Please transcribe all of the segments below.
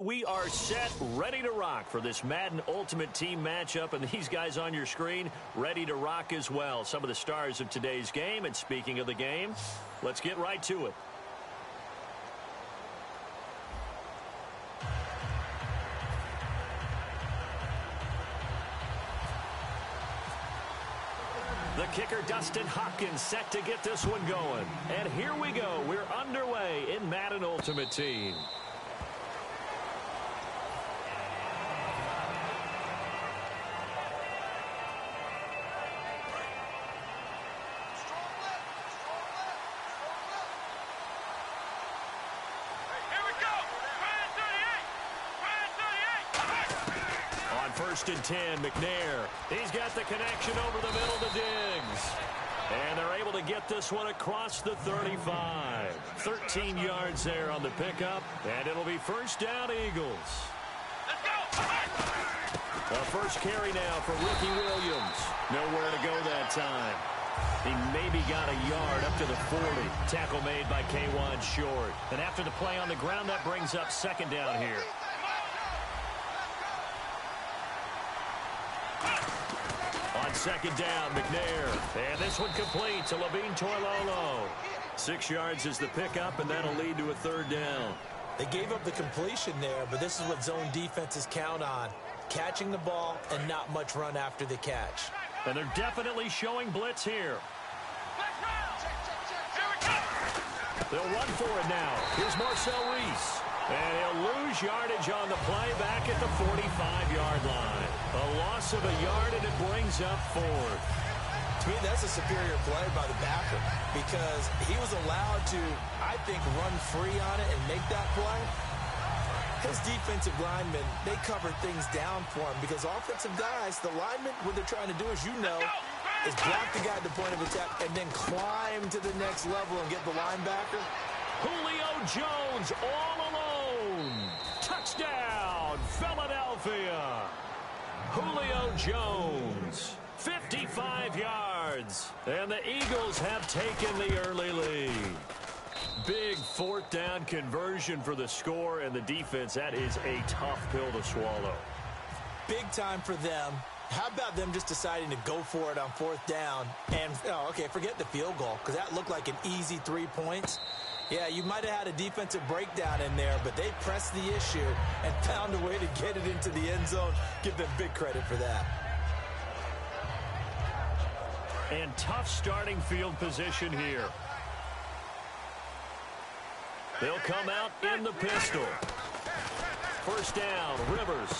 We are set, ready to rock for this Madden Ultimate Team matchup, and these guys on your screen ready to rock as well. Some of the stars of today's game, and speaking of the game, let's get right to it. The kicker, Dustin Hopkins, set to get this one going. And here we go. We're underway in Madden Ultimate Team. First and 10, McNair. He's got the connection over the middle to Diggs. And they're able to get this one across the 35. 13 yards there on the pickup, and it'll be first down, Eagles. Let's go! The first carry now for Ricky Williams. Nowhere to go that time. He maybe got a yard up to the 40. Tackle made by K1 Short. And after the play on the ground, that brings up second down here. On second down, McNair. And this one complete to Levine Toilolo. 6 yards is the pickup, and that'll lead to a third down. They gave up the completion there, but this is what zone defenses count on. Catching the ball and not much run after the catch. And they're definitely showing blitz here. They'll run for it now. Here's Marcel Reese. And he'll lose yardage on the play back at the 45-yard line. A loss of a yard, and it brings up fourth. To me, that's a superior play by the backer because he was allowed to, I think, run free on it and make that play. His defensive linemen, they covered things down for him because offensive guys, the linemen, what they're trying to do, as you know, is block the guy at the point of attack and then climb to the next level and get the linebacker. Julio Jones all alone. Touchdown, Philadelphia. Julio Jones, 55 yards. And the Eagles have taken the early lead. Big fourth down conversion for the score, and the defense, that is a tough pill to swallow. Big time for them. How about them just deciding to go for it on fourth down? And, okay, forget the field goal because that looked like an easy 3 points. Yeah, you might have had a defensive breakdown in there, but they pressed the issue and found a way to get it into the end zone. Give them big credit for that. And tough starting field position here. They'll come out in the pistol. First down, Rivers.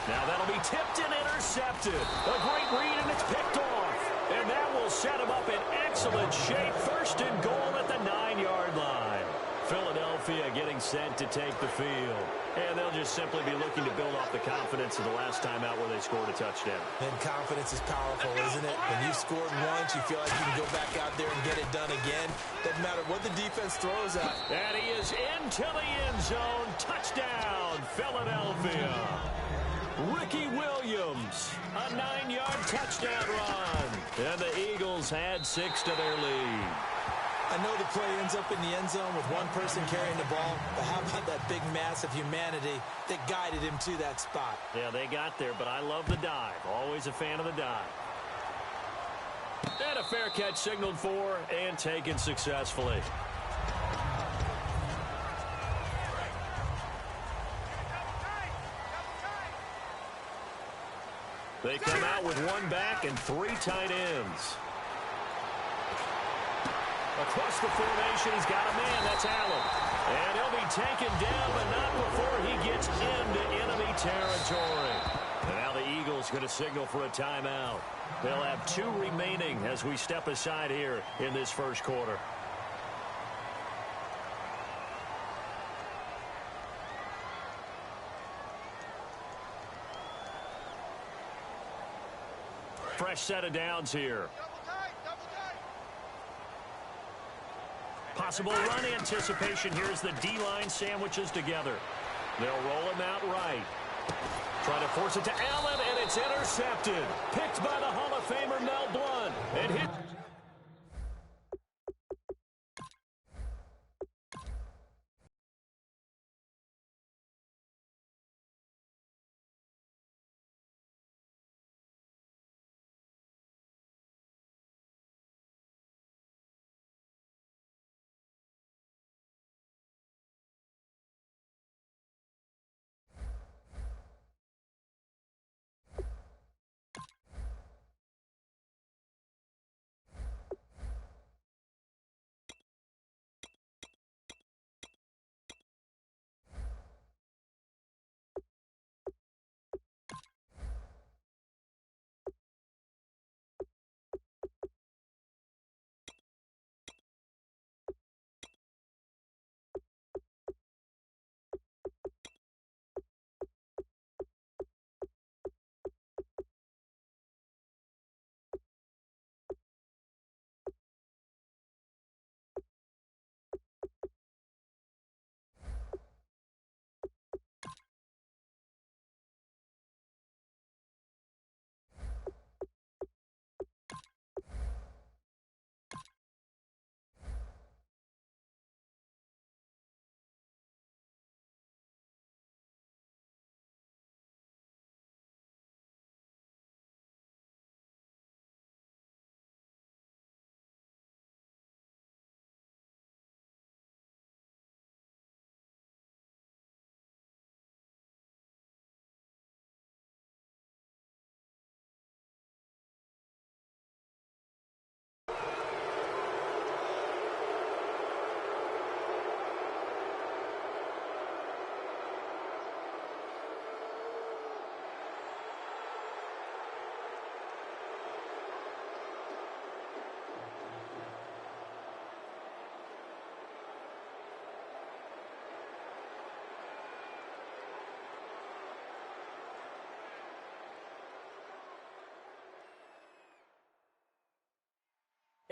Now that'll be tipped and intercepted. A great read, and it's picked off. And that will set him up in excellent shape. First and goal at the 9-yard line. Philadelphia getting set to take the field. And they'll just simply be looking to build off the confidence of the last time out where they scored a touchdown. And confidence is powerful, isn't it? When you scored once, you feel like you can go back out there and get it done again. Doesn't matter what the defense throws at. And he is into the end zone. Touchdown, Philadelphia. Ricky Williams, a 9-yard touchdown run. And the Eagles add 6 to their lead. I know the play ends up in the end zone with one person carrying the ball, but how about that big mass of humanity that guided him to that spot? Yeah, they got there, but I love the dive. Always a fan of the dive. And a fair catch signaled for and taken successfully. They come out with one back and 3 tight ends. Across the formation, he's got a man. That's Allen. And he'll be taken down, but not before he gets into enemy territory. And now the Eagles going to signal for a timeout. They'll have 2 remaining as we step aside here in this first quarter. Fresh set of downs here. Possible run anticipation. Here's the D-line sandwiches together. They'll roll him out right. Try to force it to Allen, and it's intercepted. Picked by the Hall of Famer Mel Blount. And hit.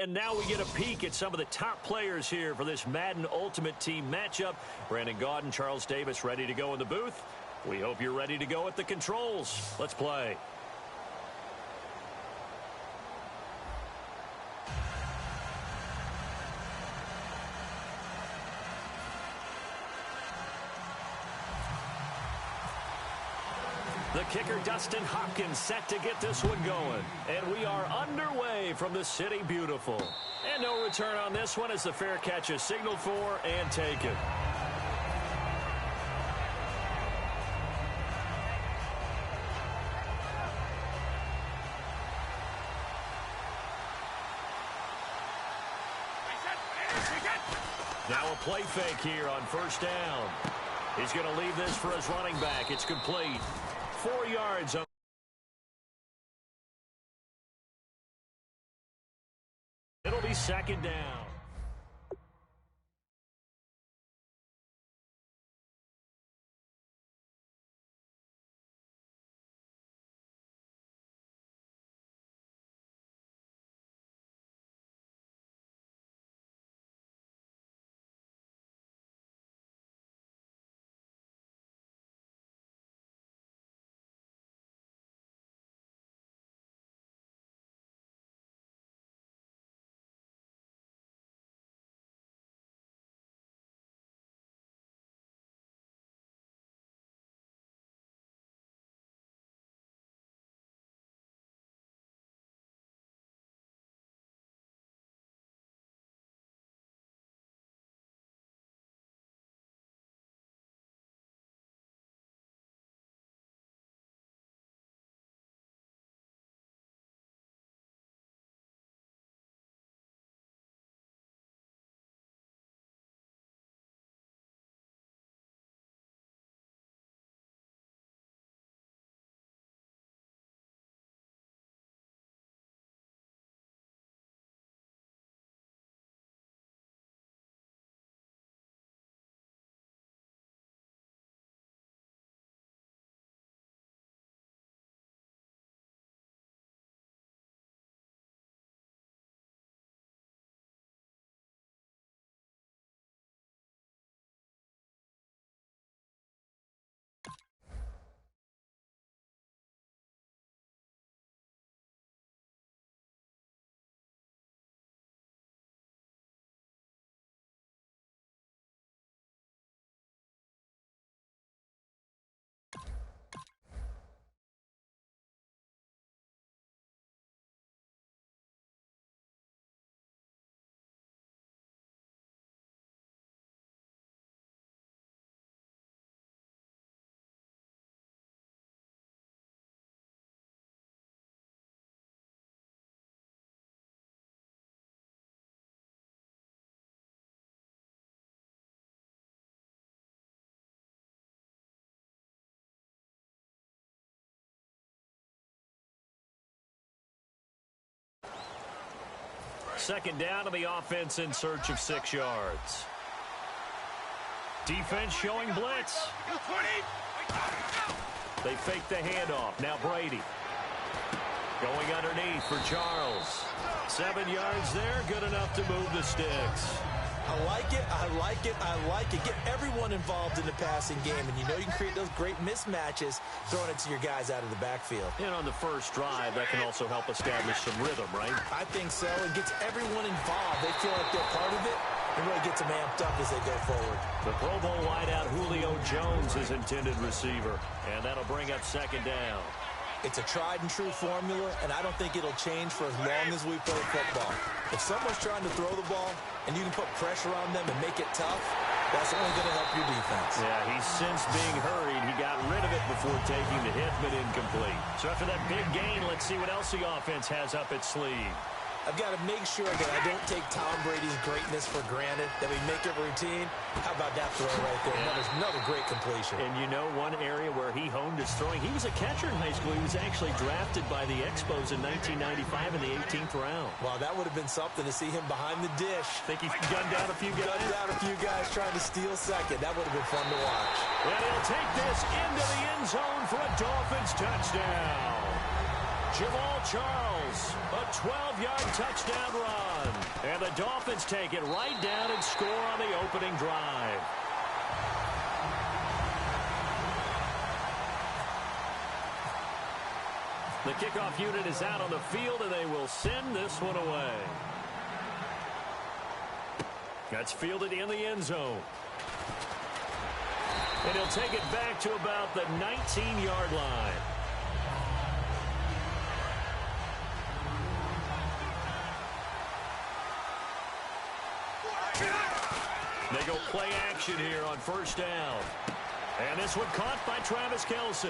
and now we get a peek at some of the top players here for this Madden Ultimate Team matchup. Brandon Gaudin, Charles Davis ready to go in the booth. We hope you're ready to go at the controls. Let's play. The kicker, Dustin Hopkins, set to get this one going. And we are underway from the City Beautiful. And no return on this one as the fair catch is signaled for and taken. Now a play fake here on first down. He's going to leave this for his running back. It's complete. 4 yards. It'll be second down. Second down to the offense in search of 6 yards. Defense showing blitz. They fake the handoff. Now Brady. Going underneath for Charles. 7 yards there. Good enough to move the sticks. I like it, I like it, I like it. Get everyone involved in the passing game, and you know you can create those great mismatches throwing it to your guys out of the backfield. And on the first drive, that can also help establish some rhythm, right? I think so. It gets everyone involved. They feel like they're part of it, and really gets them amped up as they go forward. The Pro Bowl wideout Julio Jones is intended receiver, and that'll bring up second down. It's a tried-and-true formula, and I don't think it'll change for as long as we play football. If someone's trying to throw the ball and you can put pressure on them and make it tough, that's only going to help your defense. Yeah, he's since being hurried. He got rid of it before taking the hit, but incomplete. So after that big gain, let's see what else the offense has up its sleeve. I've got to make sure that I don't take Tom Brady's greatness for granted, that we make it routine. How about that throw right there? Another great completion. And you know one area where he honed his throwing, he was a catcher in high school. He was actually drafted by the Expos in 1995 in the 18th round. Wow, that would have been something to see him behind the dish. Think he gunned down a few guys? Gunned down a few guys trying to steal second. That would have been fun to watch. And he'll take this into the end zone for a Dolphins touchdown. Jamal Charles, a 12-yard touchdown run. And the Dolphins take it right down and score on the opening drive. The kickoff unit is out on the field, and they will send this one away. That's fielded in the end zone. And he'll take it back to about the 19-yard line. They go play action here on first down. And this one caught by Travis Kelce.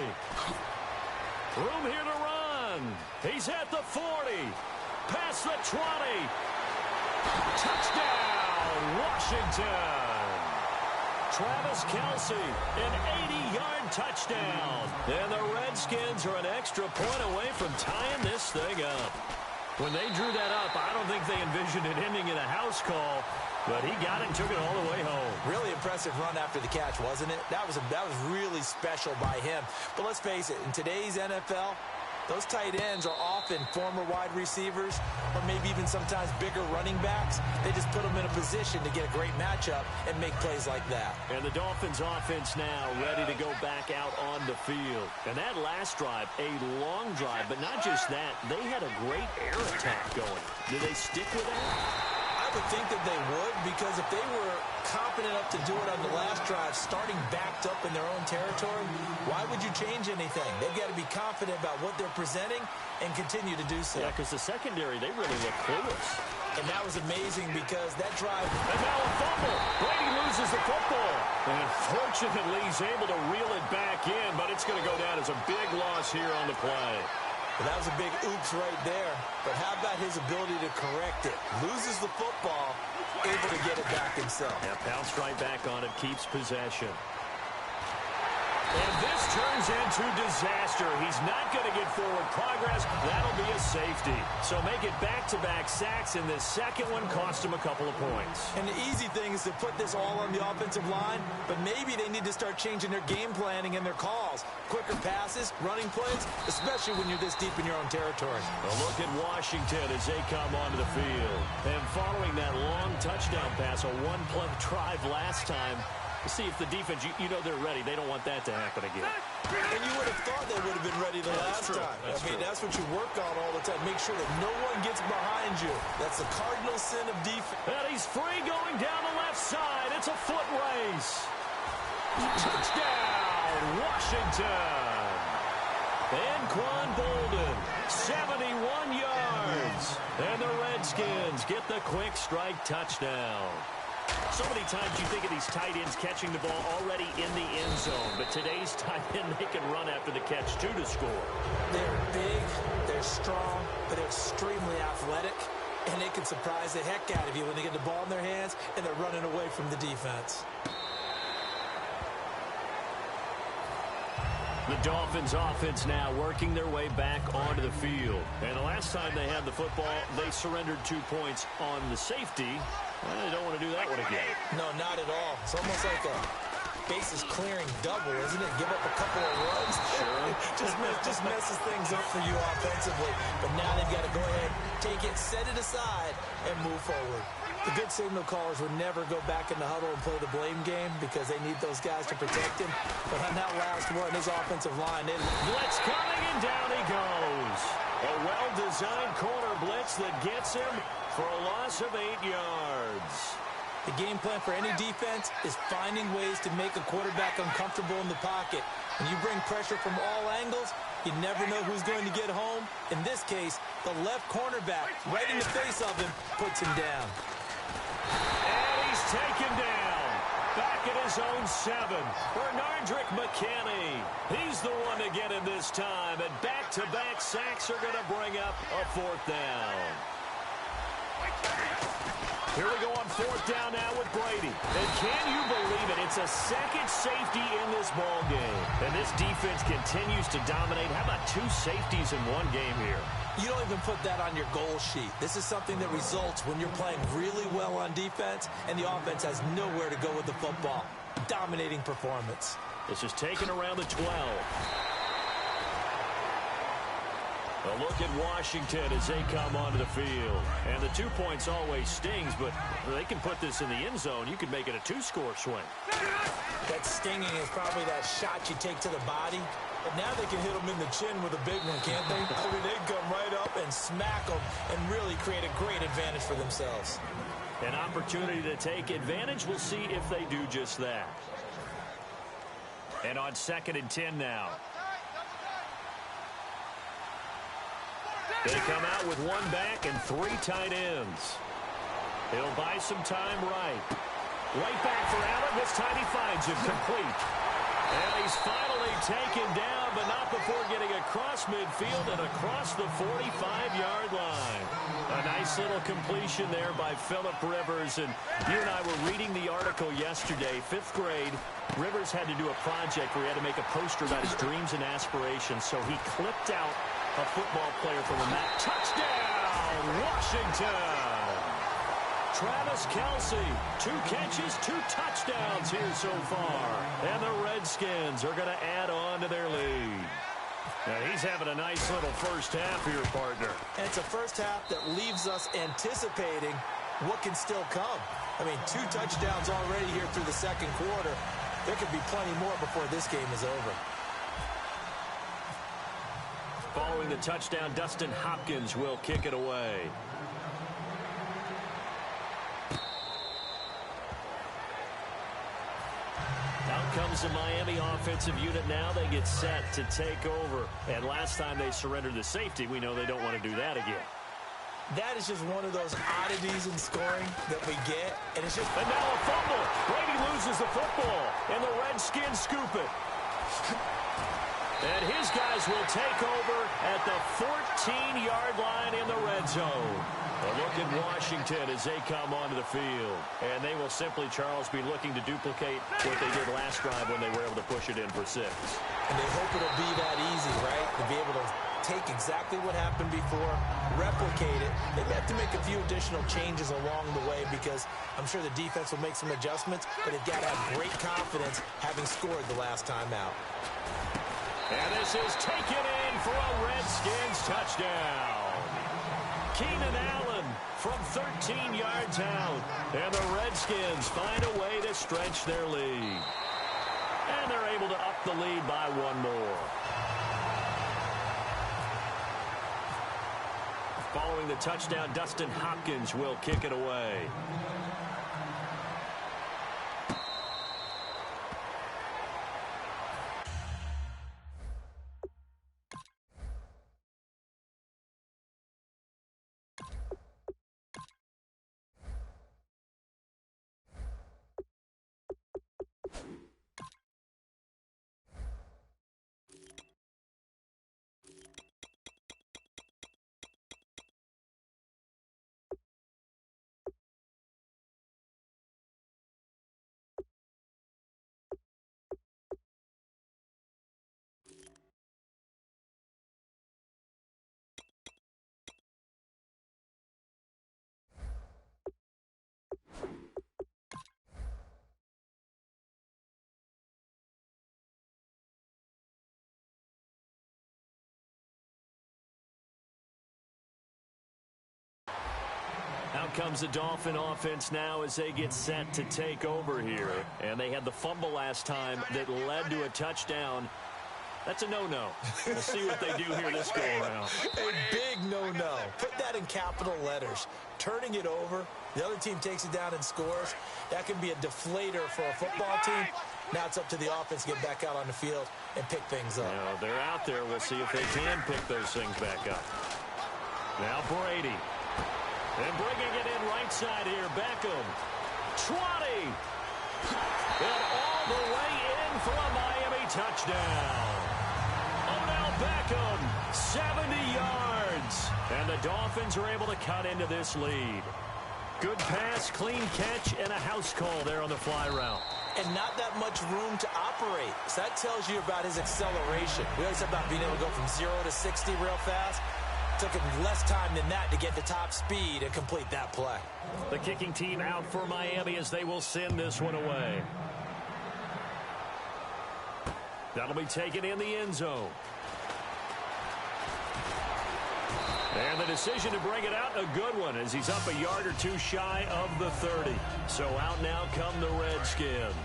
Room here to run. He's at the 40. Past the 20. Touchdown, Washington. Travis Kelce, an 80-yard touchdown. And the Redskins are an extra point away from tying this thing up. When they drew that up, I don't think they envisioned it ending in a house call, but he got it and took it all the way home. Really impressive run after the catch, wasn't it? That was really special by him. But let's face it, in today's NFL, those tight ends are often former wide receivers or maybe even sometimes bigger running backs. They just put them in a position to get a great matchup and make plays like that. And the Dolphins offense now ready to go back out on the field. And that last drive, a long drive, but not just that. They had a great air attack going. Do they stick with that? I would think that they would, because if they were confident enough to do it on the last drive, starting backed up in their own territory, why would you change anything? They've got to be confident about what they're presenting and continue to do so. Yeah, because the secondary, they really look clueless. And that was amazing because that drive... And now a fumble. Brady loses the football. And unfortunately, he's able to reel it back in, but it's going to go down as a big loss here on the play. Well, that was a big oops right there. But how about his ability to correct it? Loses the football, able to get it back himself. Yeah, pounced right back on it, keeps possession. And this turns into disaster. He's not going to get forward progress. That'll be a safety. So make it back-to-back sacks, and this second one cost him a couple of points. And the easy thing is to put this all on the offensive line, but maybe they need to start changing their game planning and their calls. Quicker passes, running plays, especially when you're this deep in your own territory. A look at Washington as they come onto the field. And following that long touchdown pass, a one-play drive last time, see if the defense, you know they're ready. They don't want that to happen again. And you would have thought they would have been ready the last time. That's what you work on all the time. Make sure that no one gets behind you. That's the cardinal sin of defense. And he's free going down the left side. It's a foot race. Touchdown, Washington. And Quan Bolden, 71 yards. And the Redskins get the quick strike touchdown. So many times you think of these tight ends catching the ball already in the end zone, but today's tight end, they can run after the catch, too, to score. They're big, they're strong, but they're extremely athletic, and they can surprise the heck out of you when they get the ball in their hands and they're running away from the defense. The Dolphins offense now working their way back onto the field. And the last time they had the football, they surrendered 2 points on the safety. Well, they don't want to do that one again. No, not at all. It's almost like a bases clearing double, isn't it? Give up a couple of runs. Sure. just messes things up for you offensively. But now they've got to go ahead, take it, set it aside, and move forward. The good signal callers would never go back in the huddle and play the blame game because they need those guys to protect him. But on that last one, his offensive line, blitz coming, and down he goes. A well-designed corner blitz that gets him for a loss of 8 yards. The game plan for any defense is finding ways to make a quarterback uncomfortable in the pocket. When you bring pressure from all angles, you never know who's going to get home. In this case, the left cornerback, right in the face of him, puts him down. And he's taken down. Back at his own 7. Bernardrick McKinney. He's the one to get him this time. And back-to-back sacks are going to bring up a 4th down. Here we go on 4th down now with Brady. And can you believe it? It's a second safety in this ball game. And this defense continues to dominate. How about 2 safeties in one game here? You don't even put that on your goal sheet. This is something that results when you're playing really well on defense and the offense has nowhere to go with the football. Dominating performance. This is taken around the 12. A look at Washington as they come onto the field. And the 2 points always stings, but they can put this in the end zone. You could make it a 2-score swing. That stinging is probably that shot you take to the body. But now they can hit them in the chin with a big one, can't they? I mean, they can come right up and smack them and really create a great advantage for themselves. An opportunity to take advantage. We'll see if they do just that. And on 2nd and 10 now. They come out with 1 back and 3 tight ends. He'll buy some time right. Right back for Allen. This time he finds him complete. And he's finally taken down, but not before getting across midfield and across the 45-yard line. A nice little completion there by Phillip Rivers. And you and I were reading the article yesterday, 5th grade. Rivers had to do a project where he had to make a poster about his dreams and aspirations. So he clipped out a football player from the map. Touchdown, Washington! Travis Kelce, 2 catches, 2 touchdowns here so far. And the Redskins are going to add on to their lead. Now he's having a nice little first half here, partner. And it's a first half that leaves us anticipating what can still come. I mean, 2 touchdowns already here through the 2nd quarter. There could be plenty more before this game is over. Following the touchdown, Dustin Hopkins will kick it away. Out comes the Miami offensive unit now. They get set to take over. And last time they surrendered the safety, we know they don't want to do that again. That is just one of those oddities in scoring that we get. And it's just... And now a fumble. Brady loses the football. And the Redskins scoop it. And his guys will take over at the 14-yard line in the red zone. A look at Washington as they come onto the field. And they will simply, Charles, be looking to duplicate what they did last drive when they were able to push it in for 6. And they hope it'll be that easy, right? To be able to take exactly what happened before, replicate it. They may have to make a few additional changes along the way because I'm sure the defense will make some adjustments, but they've got to have great confidence having scored the last time out. And this is taken in for a Redskins touchdown. Keenan Allen from 13 yards out. And the Redskins find a way to stretch their lead. And they're able to up the lead by 1 more. Following the touchdown, Dustin Hopkins will kick it away. Out comes the Dolphin offense now as they get set to take over here. And they had the fumble last time that led to a touchdown. That's a no-no. We'll see what they do here this go-around. A big no-no. Put that in capital letters. Turning it over, the other team takes it down and scores. That can be a deflator for a football team. Now it's up to the offense to get back out on the field and pick things up. Now they're out there. We'll see if they can pick those things back up. Now Brady. And bringing it in right side here, Beckham. 20. And all the way in for a Miami touchdown. Odell Beckham, 70 yards. And the Dolphins are able to cut into this lead. Good pass, clean catch, and a house call there on the fly route. And not that much room to operate. So that tells you about his acceleration. We always talk about being able to go from 0 to 60 real fast. Took him less time than that to get to top speed and complete that play. The kicking team out for Miami as they will send this one away. That'll be taken in the end zone. And the decision to bring it out, a good one, as he's up a yard or two shy of the 30. So out now come the Redskins.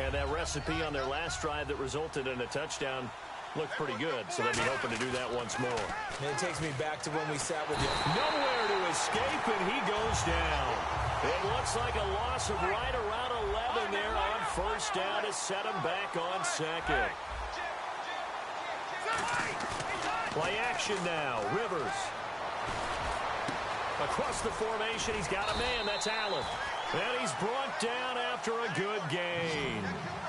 And that recipe on their last drive that resulted in a touchdown looked pretty good, so they'll be hoping to do that once more. And it takes me back to when we sat with you. Nowhere to escape, and he goes down. It looks like a loss of right around 11 there on first down to set him back on second. Play action now. Rivers. Across the formation, he's got a man. That's Allen. And he's brought down after a good gain.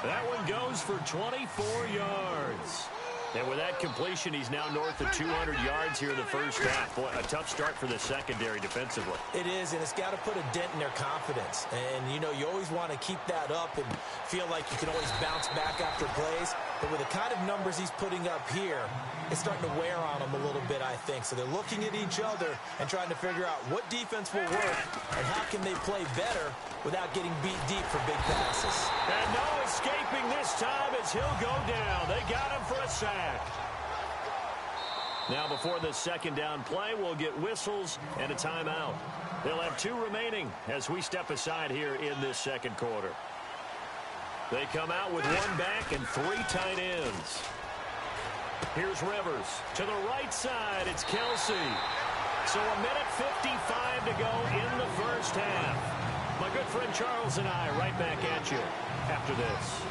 That one goes for 24 yards. And with that completion, he's now north of 200 yards here in the first half. Boy, a tough start for the secondary defensively. It is, and it's got to put a dent in their confidence. And, you know, you always want to keep that up and feel like you can always bounce back after plays. But with the kind of numbers he's putting up here, it's starting to wear on them a little bit, I think. So they're looking at each other and trying to figure out what defense will work and how can they play better without getting beat deep for big passes. And no escaping this time as he'll go down. They got him for a sack. Now before the second down play, we'll get whistles and a timeout. They'll have 2 remaining as we step aside here in this second quarter. They come out with 1 back and 3 tight ends. Here's Rivers. To the right side, it's Kelsey. So a minute 55 to go in the first half. My good friend Charles and I right back at you after this.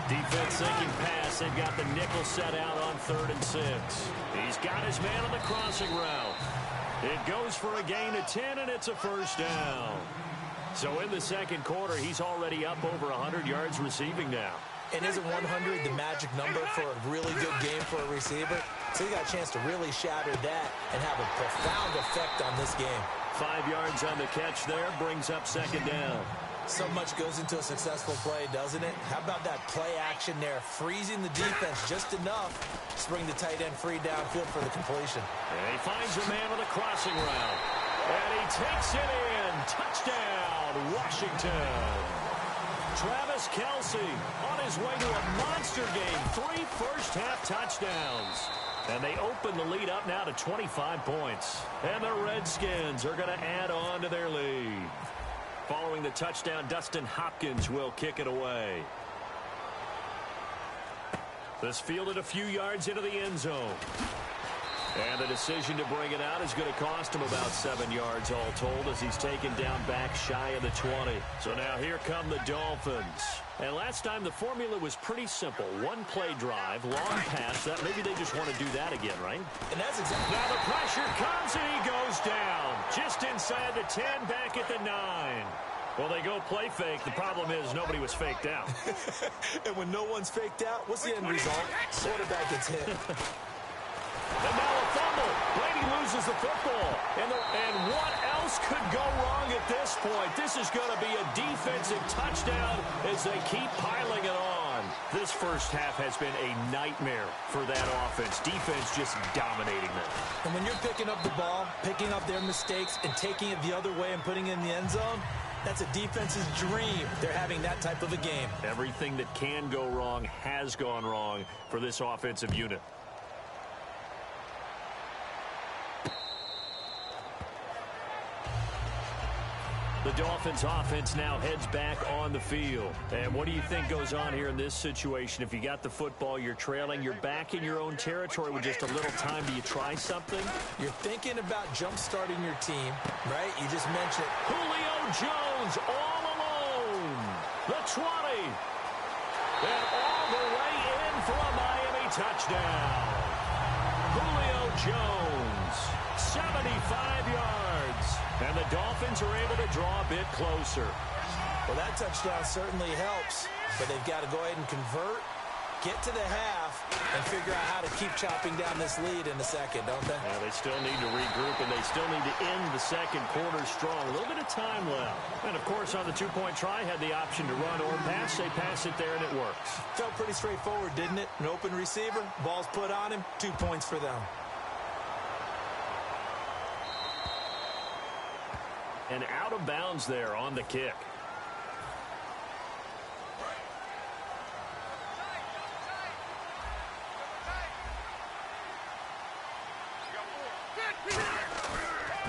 Defense thinking pass. They've got the nickel set out on 3rd and 6. He's got his man on the crossing route. It goes for a gain of 10, and it's a first down. So in the second quarter, he's already up over 100 yards receiving now. And isn't 100 the magic number for a really good game for a receiver? So he got a chance to really shatter that and have a profound effect on this game. 5 yards on the catch there, brings up second down. So much goes into a successful play, doesn't it? How about that play action there, freezing the defense just enough to bring the tight end free downfield for the completion. And he finds a man on the crossing route. And he takes it in. Touchdown, Washington. Travis Kelsey on his way to a monster game. 3 first-half touchdowns. And they open the lead up now to 25 points. And the Redskins are going to add on to their lead. Following the touchdown, Dustin Hopkins will kick it away. This fielded a few yards into the end zone. And the decision to bring it out is going to cost him about 7 yards all told as he's taken down back shy of the 20. So now here come the Dolphins. And last time the formula was pretty simple. 1 play drive, long pass. That maybe they just want to do that again, right? And that's exactly. Now the pressure comes and he goes down. Just inside the 10, back at the 9. Well, they go play fake. The problem is nobody was faked out. And when no one's faked out, what's the end result? Quarterback gets hit. And now a fumble. Brady loses the football. And what else could go wrong at this point? This is going to be a defensive touchdown as they keep piling it on. This first half has been a nightmare for that offense. Defense just dominating them. And when you're picking up the ball, picking up their mistakes, and taking it the other way and putting it in the end zone, that's a defense's dream. They're having that type of a game. Everything that can go wrong has gone wrong for this offensive unit. The Dolphins offense now heads back on the field. And what do you think goes on here in this situation? If you got the football, you're trailing, you're back in your own territory with just a little time. Do you try something? You're thinking about jump-starting your team, right? You just mentioned Julio Jones all alone. The 20. And all the way in for a Miami touchdown. Julio Jones, 75 yards. And the Dolphins are able to draw a bit closer. Well, that touchdown certainly helps, but they've got to go ahead and convert, get to the half, and figure out how to keep chopping down this lead in the second, don't they? Yeah, they still need to regroup, and they still need to end the second quarter strong. A little bit of time left. And, of course, on the 2-point try, had the option to run or pass. They pass it there, and it works. Felt pretty straightforward, didn't it? An open receiver, ball's put on him, 2 points for them. And out of bounds there on the kick.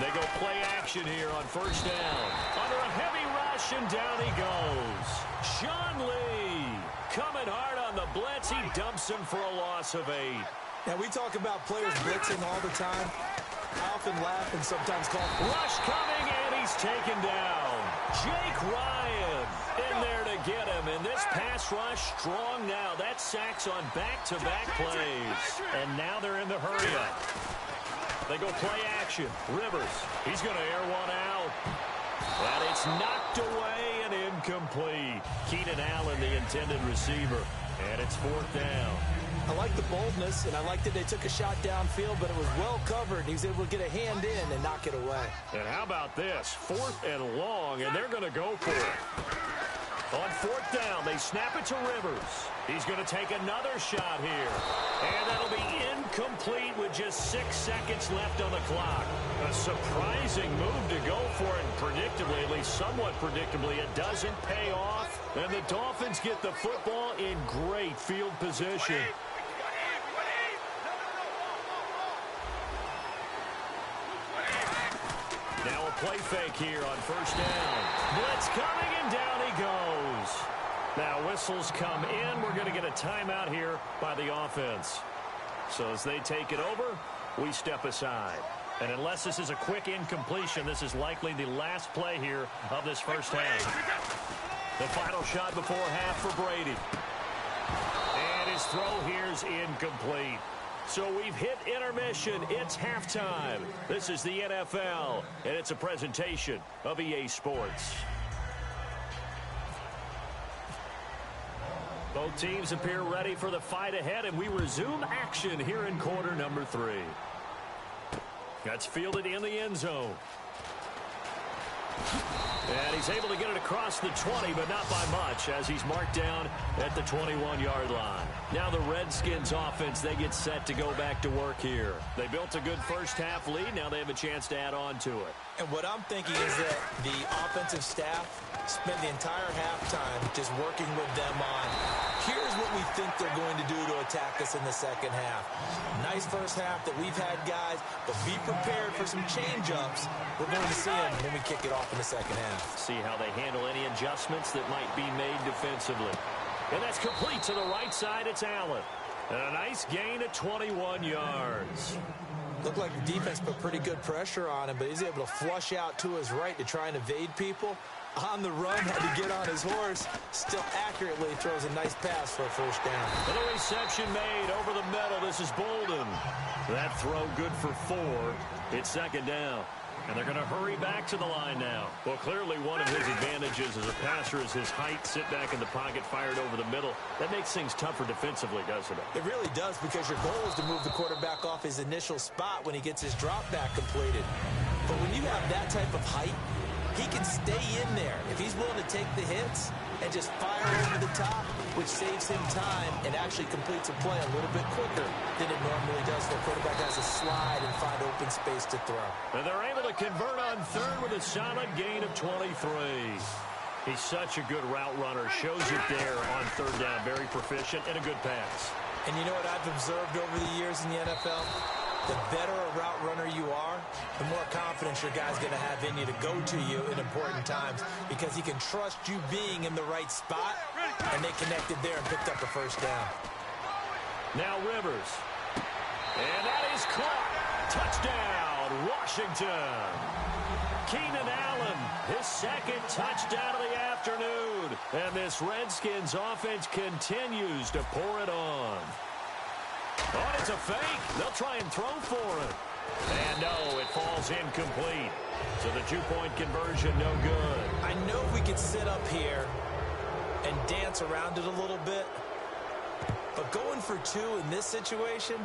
They go play action here on first down. Under a heavy rush, and down he goes. Sean Lee coming hard on the blitz. He dumps him for a loss of 8. Now, we talk about players blitzing all the time. I often laugh and sometimes call rush coming, and he's taken down. Jake Ryan in there to get him, and this pass rush strong now. That's sacks on back-to-back plays, and now they're in the hurry-up. They go play action. Rivers, he's going to air one out. And it's knocked away and incomplete. Keenan Allen, the intended receiver, and it's 4th down. I like the boldness, and I like that they took a shot downfield, but it was well covered. He was able to get a hand in and knock it away. And how about this? 4th and long, and they're going to go for it. On 4th down, they snap it to Rivers. He's going to take another shot here. And that'll be incomplete with just 6 seconds left on the clock. A surprising move to go for it, and predictably, at least somewhat predictably, it doesn't pay off. And the Dolphins get the football in great field position. Now a play fake here on first down. Blitz coming, and down he goes. Now whistles come in. We're going to get a timeout here by the offense. So as they take it over, we step aside. And unless this is a quick incompletion, this is likely the last play here of this first half. The final shot before half for Brady. And his throw here is incomplete. So we've hit intermission. It's halftime. This is the NFL, and it's a presentation of EA Sports. Both teams appear ready for the fight ahead, and we resume action here in quarter number 3. That's fielded in the end zone. And he's able to get it across the 20, but not by much, as he's marked down at the 21-yard line. Now the Redskins offense, they get set to go back to work here. They built a good first-half lead. Now they have a chance to add on to it. And what I'm thinking is that the offensive staff spent the entire halftime just working with them on, here's what we think they're going to do to attack us in the second half. Nice first half that we've had, guys, but be prepared for some change-ups. We're going to see them when we kick it off in the second half. See how they handle any adjustments that might be made defensively. And that's complete to the right side. It's Allen. And a nice gain of 21 yards. Looked like the defense put pretty good pressure on him, but he's able to flush out to his right to try and evade people. On the run, had to get on his horse. Still accurately throws a nice pass for a first down. And a reception made over the middle. This is Bolden. That throw good for 4. It's second down. And they're going to hurry back to the line now. Well, clearly one of his advantages as a passer is his height. Sit back in the pocket, fired over the middle. That makes things tougher defensively, doesn't it? It really does, because your goal is to move the quarterback off his initial spot when he gets his drop back completed. But when you have that type of height, he can stay in there if he's willing to take the hits and just fire over the top, which saves him time and actually completes a play a little bit quicker than it normally does. The quarterback has to slide and find open space to throw. And they're able to convert on third with a solid gain of 23. He's such a good route runner. Shows it there on third down. Very proficient and a good pass. And you know what I've observed over the years in the NFL? The better a route runner you are, the more confidence your guy's going to have in you to go to you in important times, because he can trust you being in the right spot, and they connected there and picked up a first down. Now Rivers. And that is caught. Touchdown, Washington. Keenan Allen, his second touchdown of the afternoon. And this Redskins offense continues to pour it on. Oh, it's a fake. They'll try and throw for it. And no, it falls incomplete. So the 2-point conversion, no good. I know we could sit up here and dance around it a little bit, but going for 2 in this situation,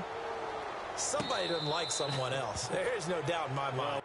somebody doesn't like someone else. There's no doubt in my mind.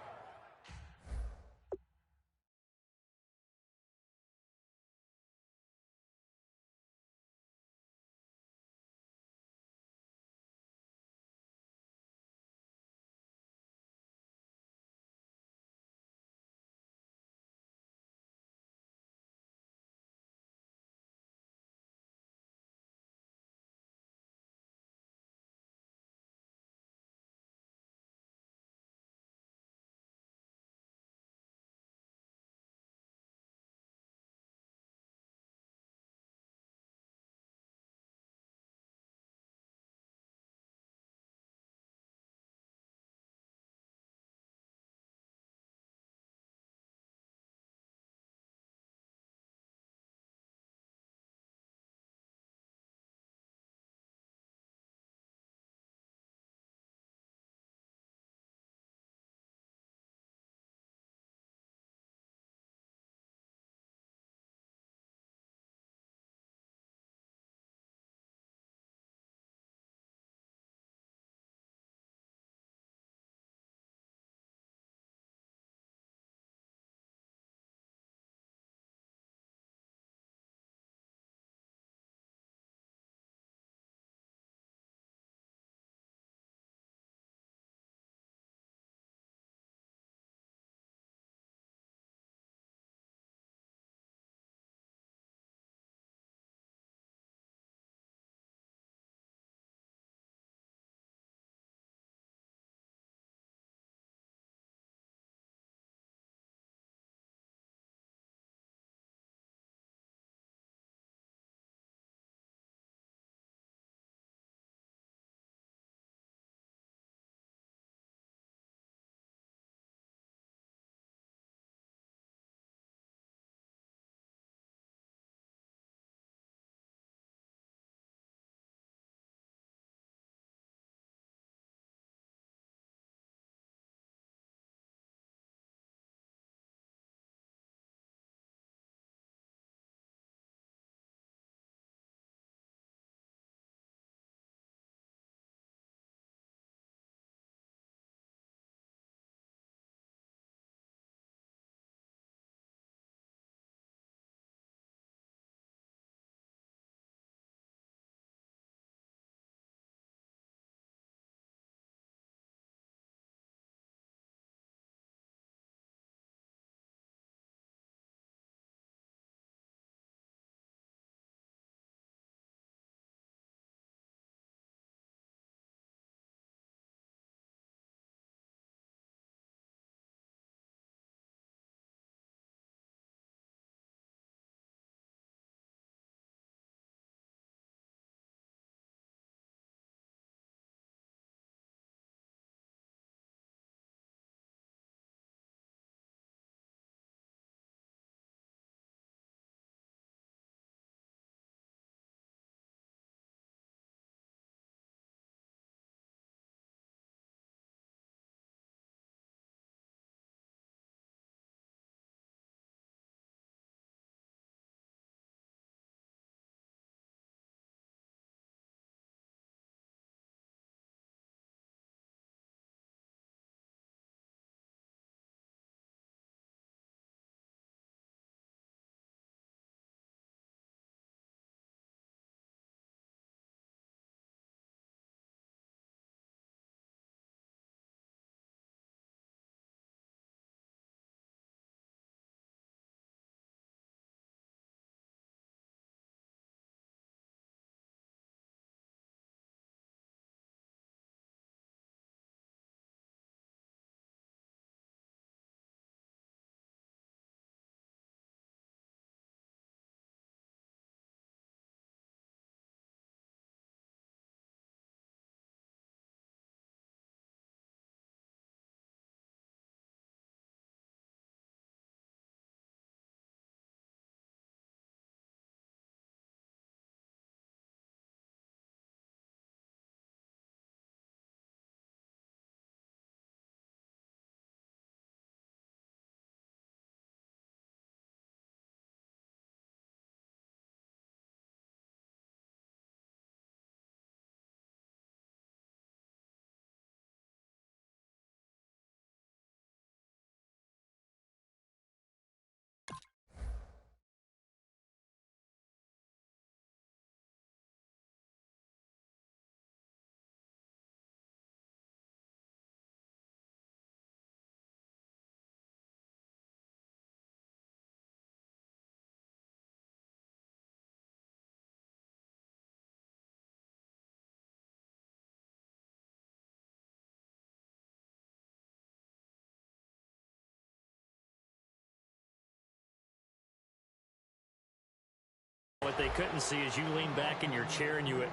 what they couldn't see is you lean back in your chair and you went,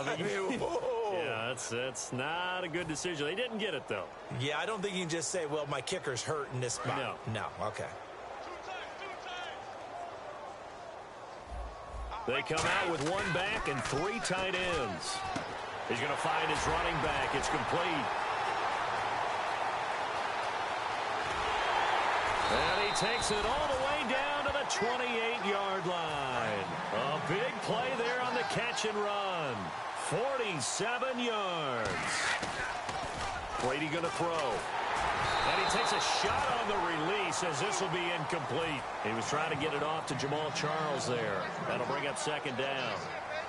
I mean, yeah, that's not a good decision. They didn't get it, though. Yeah, I don't think you can just say, well, my kicker's hurt in this spot. No, okay. They come out with one back and 3 tight ends. He's going to find his running back. It's complete. And he takes it all the way down to the 28-yard line. A big play there on the catch and run. 47 yards. Brady going to throw. And he takes a shot on the release as this will be incomplete. He was trying to get it off to Jamal Charles there. That'll bring up second down.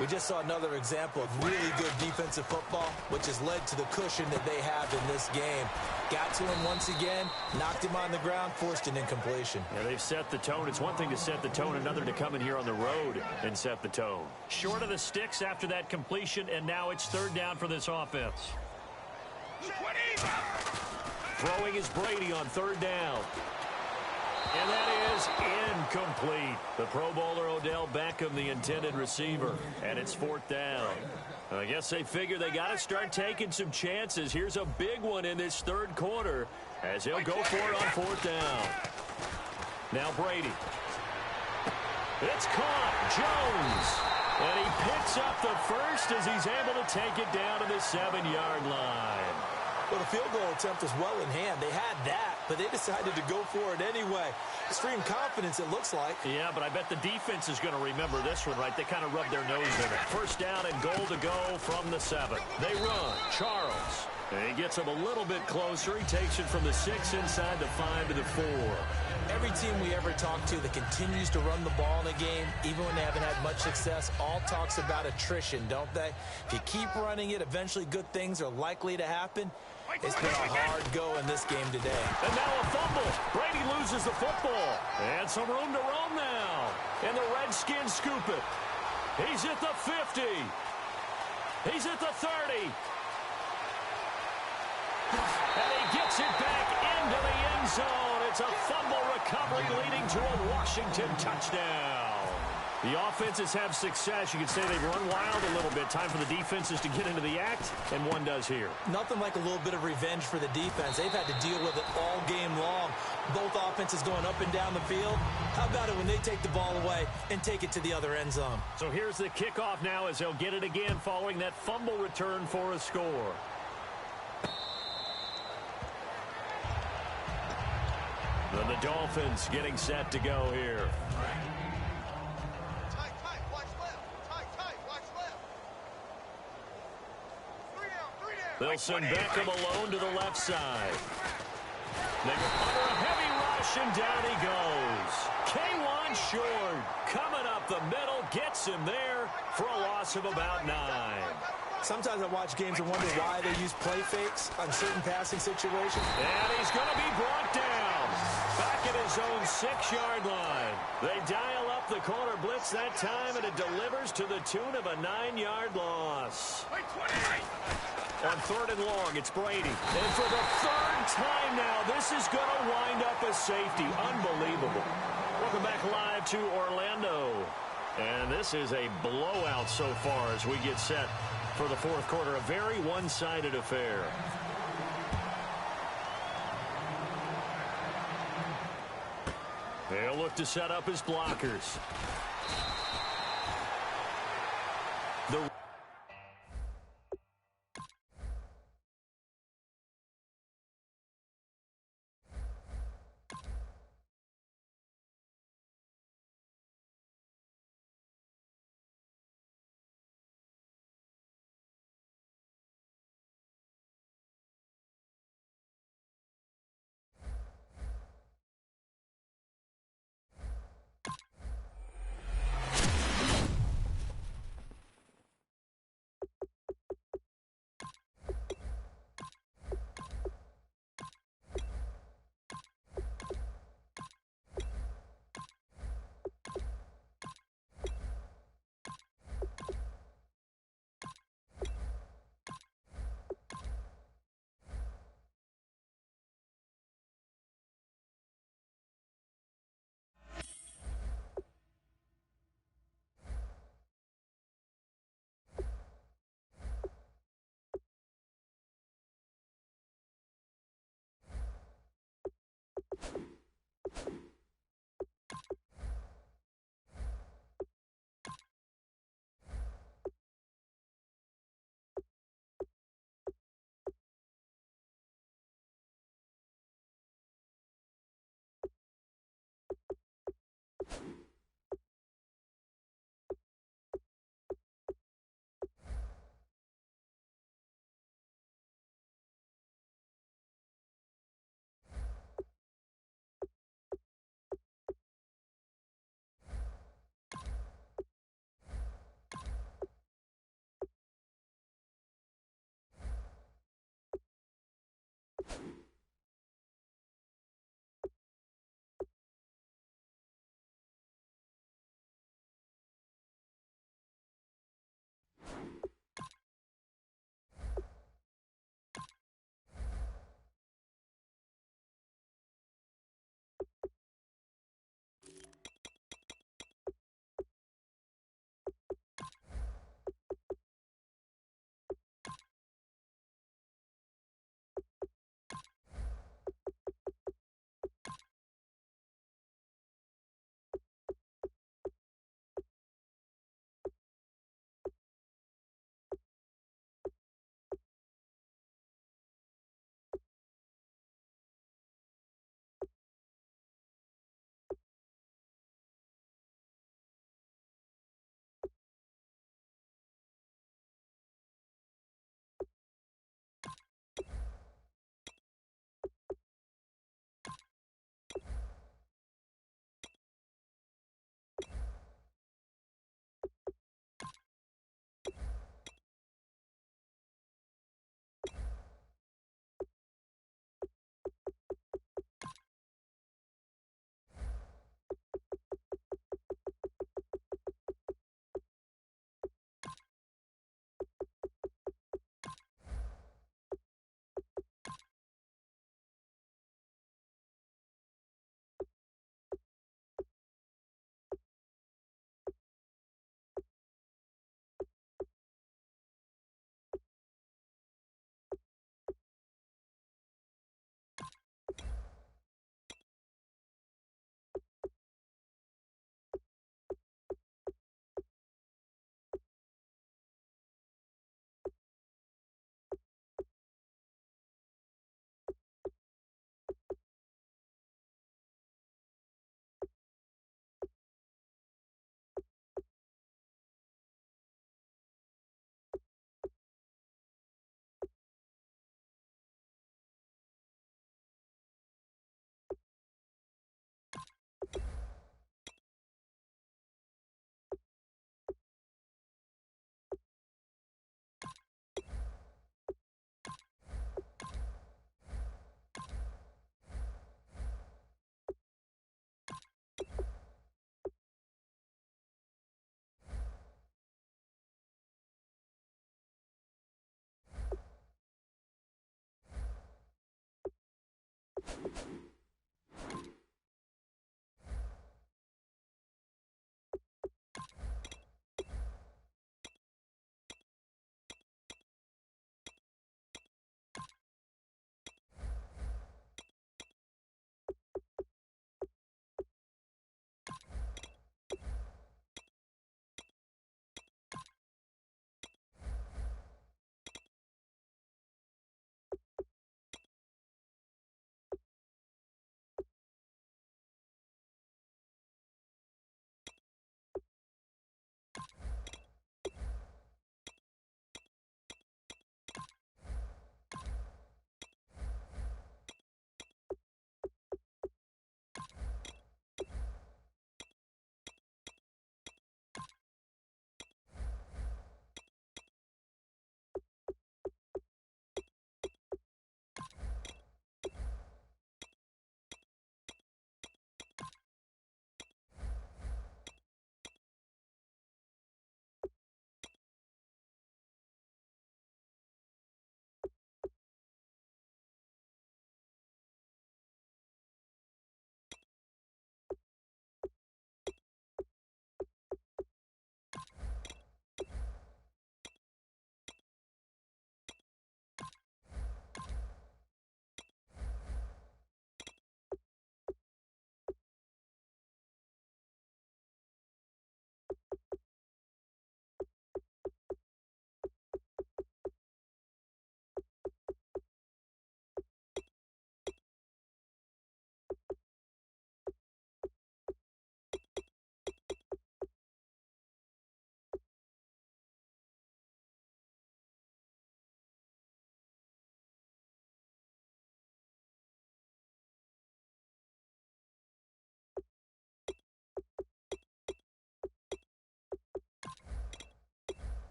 We just saw another example of really good defensive football, which has led to the cushion that they have in this game. Got to him once again, knocked him on the ground, forced an incompletion. Yeah, they've set the tone. It's one thing to set the tone, another to come in here on the road and set the tone. Short of the sticks after that completion, and now it's third down for this offense. 20. Throwing is Brady on third down. And that is incomplete. The Pro Bowler Odell Beckham, the intended receiver. And it's fourth down. I guess they figure they got to start taking some chances. Here's a big one in this third quarter as he'll go for it on fourth down. Now Brady. It's caught. Jones. And he picks up the first as he's able to take it down to the 7-yard line. Well, the field goal attempt was well in hand. They had that, but they decided to go for it anyway. Extreme confidence, it looks like. Yeah, but I bet the defense is going to remember this one, right? They kind of rubbed their nose in it. First down and goal to go from the 7. They run. Charles. And he gets him a little bit closer. He takes it from the 6 inside the 5 to the 4. Every team we ever talk to that continues to run the ball in a game, even when they haven't had much success, all talks about attrition, don't they? If you keep running it, eventually good things are likely to happen. It's been a hard go in this game today. And now a fumble. Brady loses the football. And some room to roam now. And the Redskins scoop it. He's at the 50. He's at the 30. And he gets it back into the end zone. It's a fumble recovery leading to a Washington touchdown. The offenses have success. You could say they've run wild a little bit. Time for the defenses to get into the act, and one does here. Nothing like a little bit of revenge for the defense. They've had to deal with it all game long. Both offenses going up and down the field. How about it when they take the ball away and take it to the other end zone? So here's the kickoff now as they'll get it again following that fumble return for a score. And the Dolphins getting set to go here. They'll send Beckham alone to the left side. They go under a heavy rush, and down he goes. K1 short, coming up the middle, gets him there for a loss of about 9. Sometimes I watch games and wonder why they use play fakes on certain passing situations. And he's going to be brought down. Back at his own 6-yard line. They dial up the corner blitz that time, and it delivers to the tune of a 9-yard loss. On third and long, it's Brady. And for the third time now, this is going to wind up a safety. Unbelievable. Welcome back live to Orlando. And this is a blowout so far as we get set for the fourth quarter. A very one-sided affair. They'll look to set up his blockers. The you.